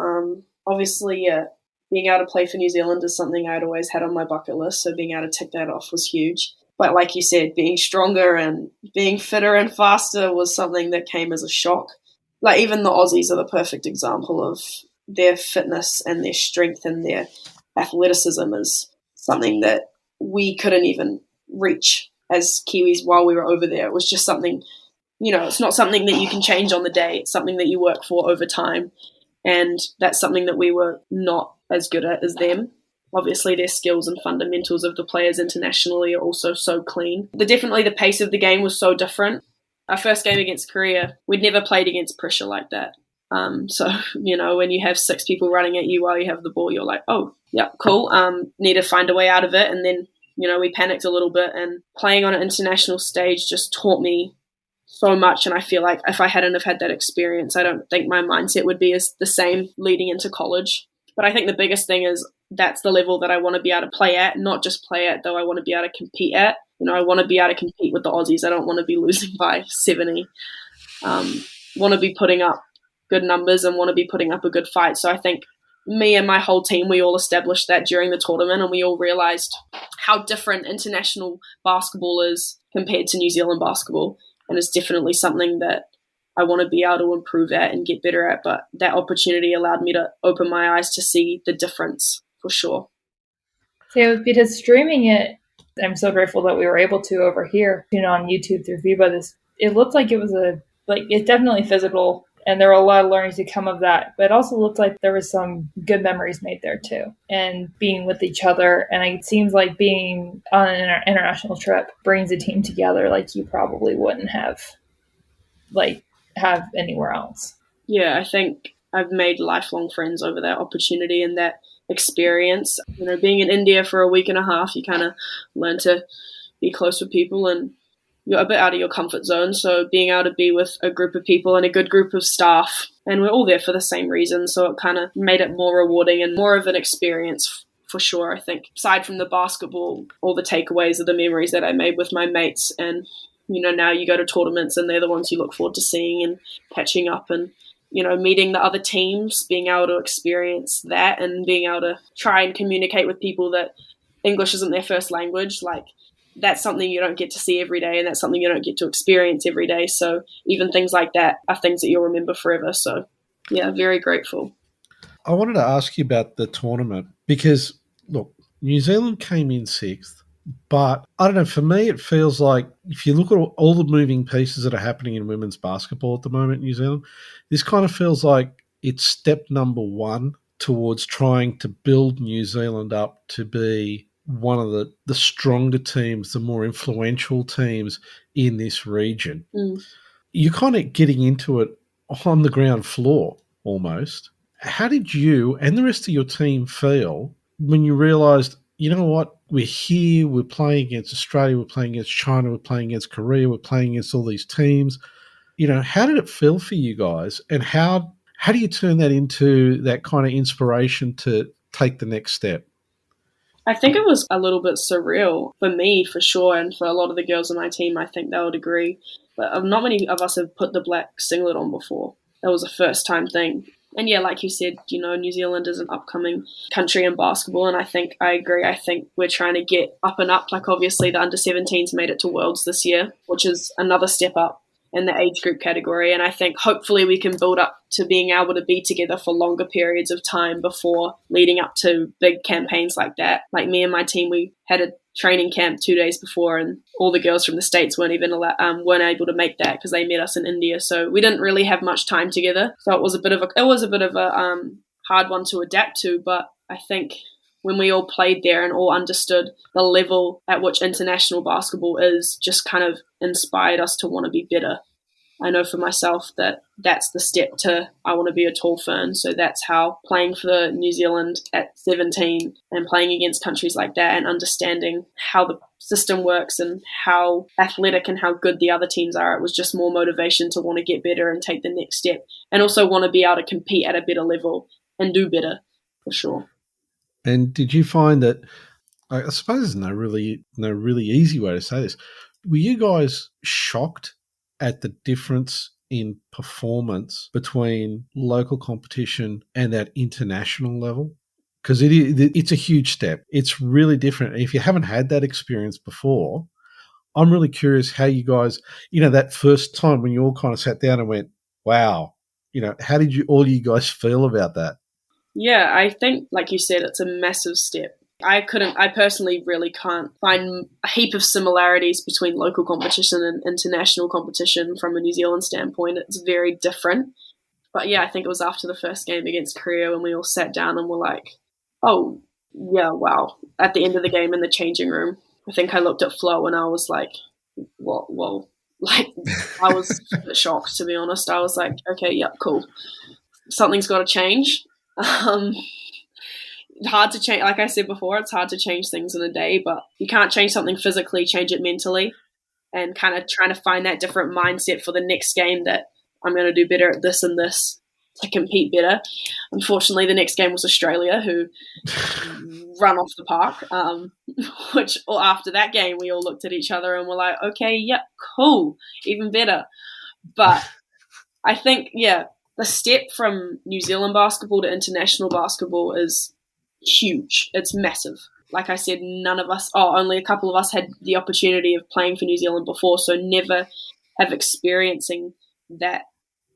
Obviously, yeah, being able to play for New Zealand is something I'd always had on my bucket list, so being able to tick that off was huge. But like you said, being stronger and being fitter and faster was something that came as a shock. Like, even the Aussies are the perfect example of their fitness and their strength and their athleticism is something that we couldn't even reach as Kiwis while we were over there. It was just something, it's not something that you can change on the day. It's something that you work for over time. And that's something that we were not as good at as them. Obviously, their skills and fundamentals of the players internationally are also so clean. Definitely the pace of the game was so different. Our first game against Korea, we'd never played against pressure like that. So, when you have 6 people running at you while you have the ball, you're like, oh, yeah, cool. Need to find a way out of it. And then, we panicked a little bit, and playing on an international stage just taught me so much. And I feel like if I hadn't have had that experience, I don't think my mindset would be the same leading into college. But I think the biggest thing is that's the level that I want to be able to play at, not just play at, though I want to be able to compete at. I want to be able to compete with the Aussies. I don't want to be losing by 70. Want to be putting up good numbers and want to be putting up a good fight. So I think me and my whole team, we all established that during the tournament, and we all realized how different international basketball is compared to New Zealand basketball. And it's definitely something that I want to be able to improve at and get better at. But that opportunity allowed me to open my eyes to see the difference for sure. So because streaming it, I'm so grateful that we were able to over here, on YouTube through Viva. It looked like it was it's definitely physical, and there were a lot of learnings to come of that. But it also looked like there was some good memories made there too, and being with each other. And it seems like being on an international trip brings a team together like you probably wouldn't have anywhere else. Yeah, I think I've made lifelong friends over that opportunity and that experience. Being in India for a week and a half, you kind of learn to be close with people and you're a bit out of your comfort zone. So being able to be with a group of people and a good group of staff, and we're all there for the same reason. So it kind of made it more rewarding and more of an experience for sure. I think aside from the basketball, all the takeaways are the memories that I made with my mates. And, now you go to tournaments and they're the ones you look forward to seeing and catching up and, meeting the other teams, being able to experience that and being able to try and communicate with people that English isn't their first language. Like, that's something you don't get to see every day and that's something you don't get to experience every day. So even things like that are things that you'll remember forever. So, yeah, very grateful. I wanted to ask you about the tournament because, look, New Zealand came in sixth, but I don't know, for me it feels like if you look at all the moving pieces that are happening in women's basketball at the moment in New Zealand, this kind of feels like it's step number one towards trying to build New Zealand up to be one of the stronger teams, the more influential teams in this region. You're kind of getting into it on the ground floor almost. How did you and the rest of your team feel when you realised, you know what, we're here, we're playing against Australia, we're playing against China, we're playing against Korea, we're playing against all these teams? How did it feel for you guys, and how do you turn that into that kind of inspiration to take the next step? I think it was a little bit surreal for me, for sure, and for a lot of the girls on my team, I think they would agree. But not many of us have put the black singlet on before. That was a first-time thing. And yeah, like you said, New Zealand is an upcoming country in basketball, and I agree. I think we're trying to get up and up. Like, obviously, the under-17s made it to Worlds this year, which is another step up in the age group category. And I think hopefully we can build up to being able to be together for longer periods of time before leading up to big campaigns like that. Like me and my team, we had a training camp 2 days before, and all the girls from the States weren't able to make that because they met us in India. So we didn't really have much time together. So it was a bit of a hard one to adapt to. But I think when we all played there and all understood the level at which international basketball is, just kind of inspired us to want to be better. I know for myself that that's the step to, I want to be a tall fern. So that's how playing for New Zealand at 17 and playing against countries like that and understanding how the system works and how athletic and how good the other teams are, it was just more motivation to want to get better and take the next step and also want to be able to compete at a better level and do better, for sure. And did you find that, I suppose there's no really easy way to say this, were you guys shocked at the difference in performance between local competition and that international level? Because it's a huge step. It's really different. If you haven't had that experience before, I'm really curious how you guys, that first time when you all kind of sat down and went, wow, how did you guys feel about that? Yeah, I think, like you said, it's a massive step. I personally really can't find a heap of similarities between local competition and international competition from a New Zealand standpoint. It's very different. But yeah, I think it was after the first game against Korea when we all sat down and were like, oh, yeah, wow. At the end of the game in the changing room, I think I looked at Flo and I was like, whoa. Like, I was shocked, to be honest. I was like, okay, yep, cool. Something's got to change. Hard to change, like I said before, it's hard to change things in a day, but you can't change something physically, change it mentally, and kind of trying to find that different mindset for the next game that I'm going to do better at this and this to compete better. Unfortunately, the next game was Australia, who run off the park, which after that game we all looked at each other and were like, okay, yep, cool, even better. But I think, yeah, the step from New Zealand basketball to international basketball is huge. It's massive. Like I said, only a couple of us had the opportunity of playing for New Zealand before, so never have experiencing that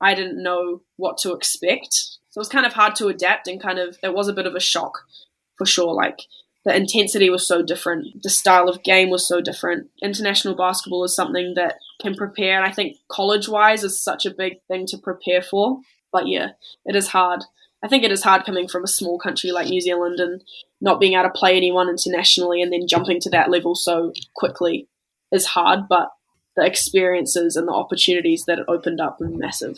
I didn't know what to expect. So it was kind of hard to adapt, and it was a bit of a shock for sure. Like, the intensity was so different. The style of game was so different. International basketball is something that can prepare, and I think college-wise is such a big thing to prepare for. But yeah, it is hard. I think it is hard coming from a small country like New Zealand and not being able to play anyone internationally and then jumping to that level so quickly is hard, but the experiences and the opportunities that it opened up were massive.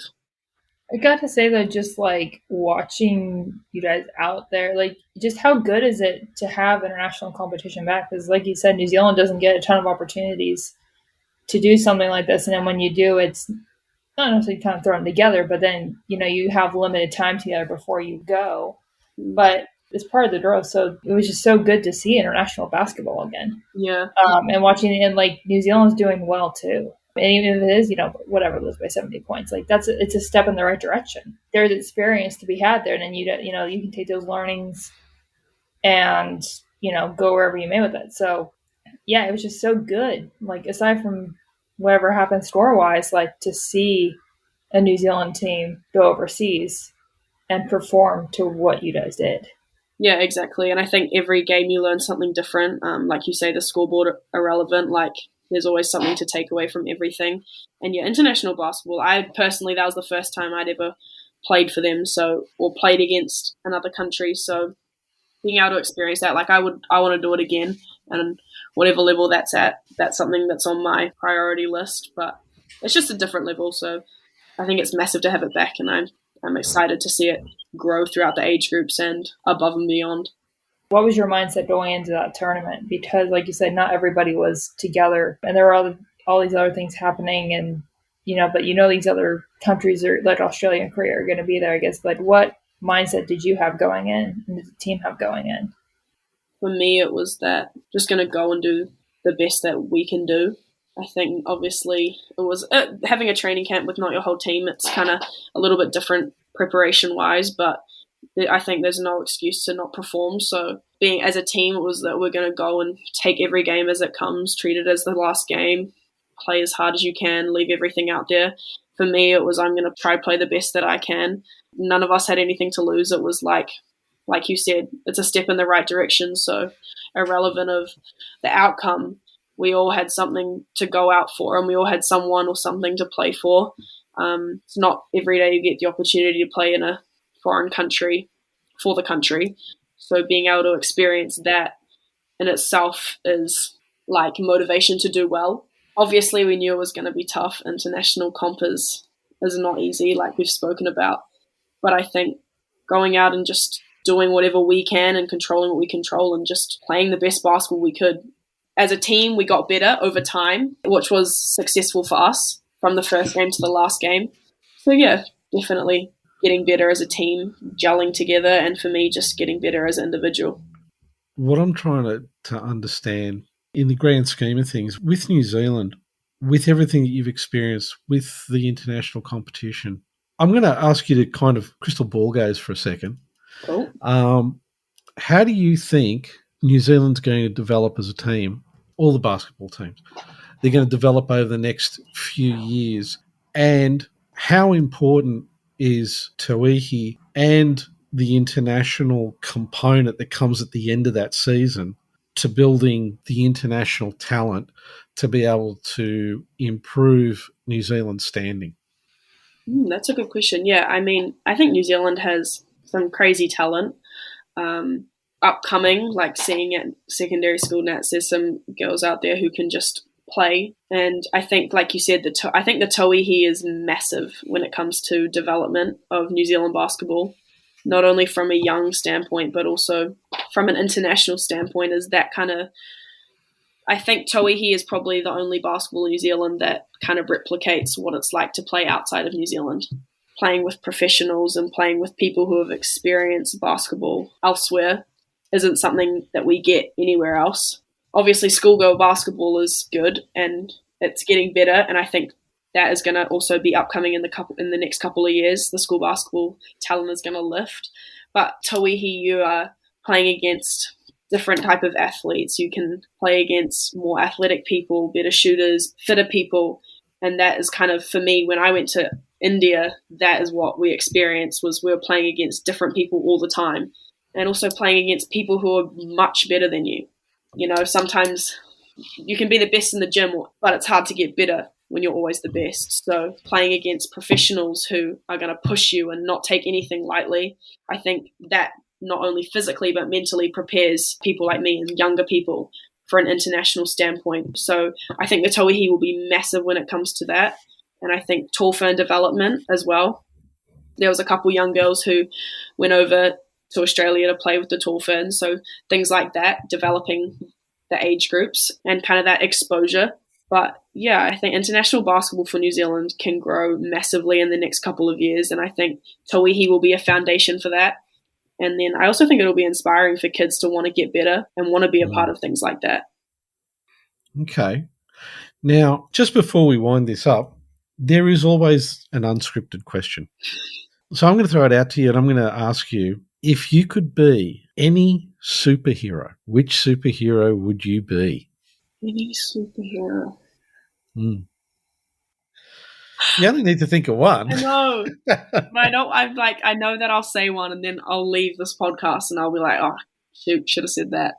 I got to say, though, just like watching you guys out there, like, just how good is it to have international competition back? Because, like you said, New Zealand doesn't get a ton of opportunities to do something like this. And then when you do, it's not necessarily kind of thrown together, but then, you have limited time together before you go. But it's part of the growth. So it was just so good to see international basketball again. Yeah. And watching it, and like New Zealand's doing well too. And even if it is, whatever, lose by 70 points, like it's a step in the right direction. There's experience to be had there, and then you can take those learnings and go wherever you may with it. So yeah, it was just so good. Like, aside from whatever happened score wise, like, to see a New Zealand team go overseas and perform to what you guys did. Yeah, exactly. And I think every game you learn something different. Like you say, the scoreboard irrelevant. Like, there's always something to take away from everything. And yeah, international basketball, that was the first time I'd ever played for them, or played against another country. So being able to experience that, like, I want to do it again, and whatever level that's at, that's something that's on my priority list. But it's just a different level, so I think it's massive to have it back, and I'm excited to see it grow throughout the age groups and above and beyond. What was your mindset going into that tournament? Because, like you said, not everybody was together, and there were all these other things happening, and but these other countries like Australia and Korea are going to be there, I guess. Like, what mindset did you have going in, and did the team have going in? For me, it was that just going to go and do the best that we can do. I think, obviously, it was having a training camp with not your whole team. It's kind of a little bit different preparation-wise, but I think there's no excuse to not perform. So being as a team, it was that we're going to go and take every game as it comes, treat it as the last game, play as hard as you can, leave everything out there. For me, it was, I'm going to try play the best that I can. None of us had anything to lose. It was like you said, it's a step in the right direction. So irrelevant of the outcome, we all had something to go out for, and we all had someone or something to play for. It's not every day you get the opportunity to play in a foreign country for the country. So being able to experience that in itself is like motivation to do well. Obviously, we knew it was going to be tough. International comp is not easy, like we've spoken about. But I think going out and just doing whatever we can and controlling what we control and just playing the best basketball we could. As a team, we got better over time, which was successful for us from the first game to the last game. So yeah, definitely getting better as a team, gelling together, and for me, just getting better as an individual. What I'm trying to understand in the grand scheme of things, with New Zealand, with everything that you've experienced with the international competition, I'm going to ask you to kind of crystal ball gaze for a second. Cool. How do you think New Zealand's going to develop as a team? All the basketball teams, they're going to develop over the next few years. And how important is Tauihi and the international component that comes at the end of that season to building the international talent to be able to improve New Zealand's standing? That's a good question. Yeah, I mean, I think New Zealand has some crazy talent. Upcoming, like seeing at secondary school nats, there's some girls out there who can just play. And I think, like you said, I think the Tauihi is massive when it comes to development of New Zealand basketball, not only from a young standpoint, but also from an international standpoint. Is that kind of, I think Tauihi is probably the only basketball in New Zealand that kind of replicates what it's like to play outside of New Zealand. Playing with professionals and playing with people who have experienced basketball elsewhere isn't something that we get anywhere else. Obviously, schoolgirl basketball is good and it's getting better, and I think that is going to also be upcoming in the next couple of years. The school basketball talent is going to lift. But Tauihi, you are playing against different type of athletes. You can play against more athletic people, better shooters, fitter people, and that is kind of, for me, when I went to India, that is what we experienced, was we were playing against different people all the time, and also playing against people who are much better than you. Sometimes you can be the best in the gym, but it's hard to get better when you're always the best. So playing against professionals who are going to push you and not take anything lightly, I think that not only physically but mentally prepares people like me and younger people for an international standpoint. So I think the Tauihi will be massive when it comes to that. And I think tall fern development as well. There was a couple young girls who went over to Australia to play with the tall ferns. So things like that, developing the age groups and kind of that exposure. But yeah, I think international basketball for New Zealand can grow massively in the next couple of years. And I think Tauihi will be a foundation for that. And then I also think it'll be inspiring for kids to want to get better and want to be a part of things like that. Okay. Now, just before we wind this up, there is always an unscripted question. So I'm going to throw it out to you, and I'm going to ask you, if you could be any superhero, which superhero would you be? Any superhero? You only need to think of one. I know. But I know that I'll say one and then I'll leave this podcast and I'll be like, oh, shoot, should have said that.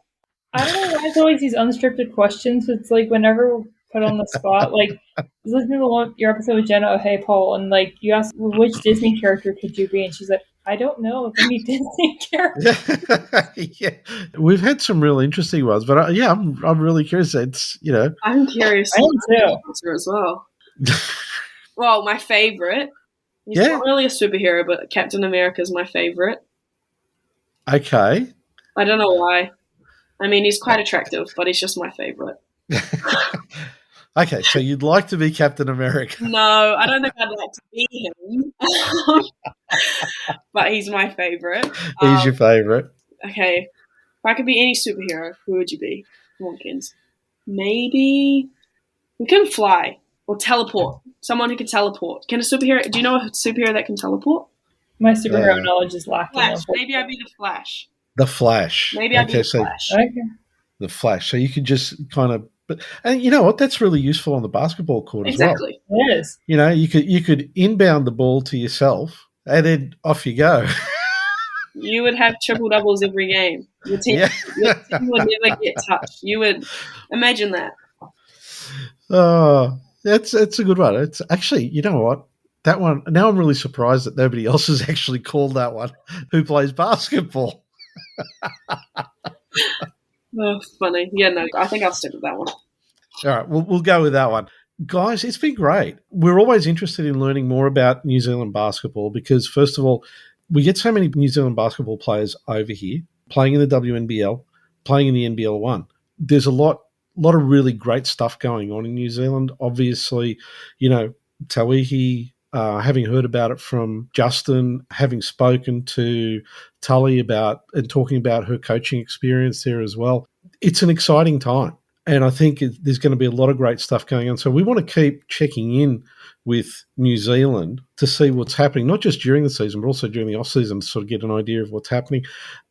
I don't know why it's always these unscripted questions. It's like whenever we're put on the spot, like I was listening to your episode with Jenna O'Hay Paul, and like you asked, well, which Disney character could you be? And she's like, I don't know of any Disney character. Yeah, we've had some real interesting ones, but I'm really curious. It's I'm curious. I am too. As well. Well, my favorite. He's not really a superhero, but Captain America is my favorite. Okay. I don't know why. I mean, he's quite attractive, but he's just my favorite. Okay, so you'd like to be Captain America? No, I don't think I'd like to be him. But he's my favorite. He's your favorite. Okay. If I could be any superhero, who would you be? Come on, Kens. Maybe we can fly or teleport. Someone who can teleport. Can a superhero? Do you know a superhero that can teleport? My superhero knowledge is lacking. Flash. Maybe I'd be the Flash. The Flash. Maybe I'd be the Flash. Okay. The Flash. So you could just kind of, and you know what? That's really useful on the basketball court as well. Exactly. It is. You could inbound the ball to yourself, and then off you go. You would have triple doubles every game. Your team would never get touched. You would imagine that. Oh, it's a good one. It's actually, you know what? That one. Now I'm really surprised that nobody else has actually called that one. Who plays basketball? Oh, funny. Yeah, no, I think I'll stick with that one. All right, we'll go with that one. Guys, it's been great. We're always interested in learning more about New Zealand basketball because, first of all, we get so many New Zealand basketball players over here playing in the WNBL, playing in the NBL 1. There's a lot of really great stuff going on in New Zealand. Obviously, Tauihi, having heard about it from Justin, having spoken to Tully about and talking about her coaching experience there as well. It's an exciting time. And I think there's going to be a lot of great stuff going on. So we want to keep checking in with New Zealand to see what's happening, not just during the season, but also during the off-season to sort of get an idea of what's happening.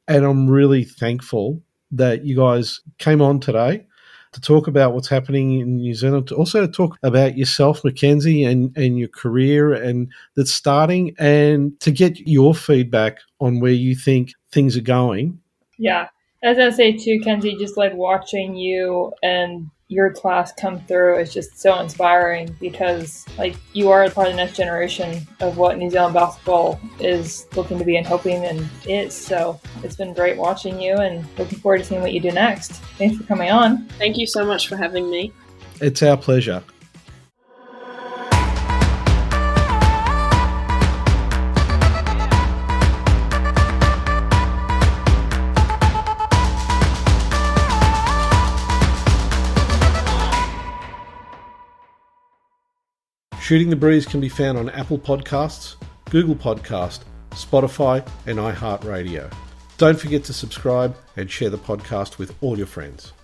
And I'm really thankful that you guys came on today to talk about what's happening in New Zealand, to also talk about yourself, Mackenzie, and your career and that's starting, and to get your feedback on where you think things are going. Yeah. As I say too, Kenzie, just like watching you and your class come through is just so inspiring because like you are part of the next generation of what New Zealand basketball is looking to be and hoping and is. So it's been great watching you and looking forward to seeing what you do next. Thanks for coming on. Thank you so much for having me. It's our pleasure. Shooting the Breeze can be found on Apple Podcasts, Google Podcast, Spotify, and iHeartRadio. Don't forget to subscribe and share the podcast with all your friends.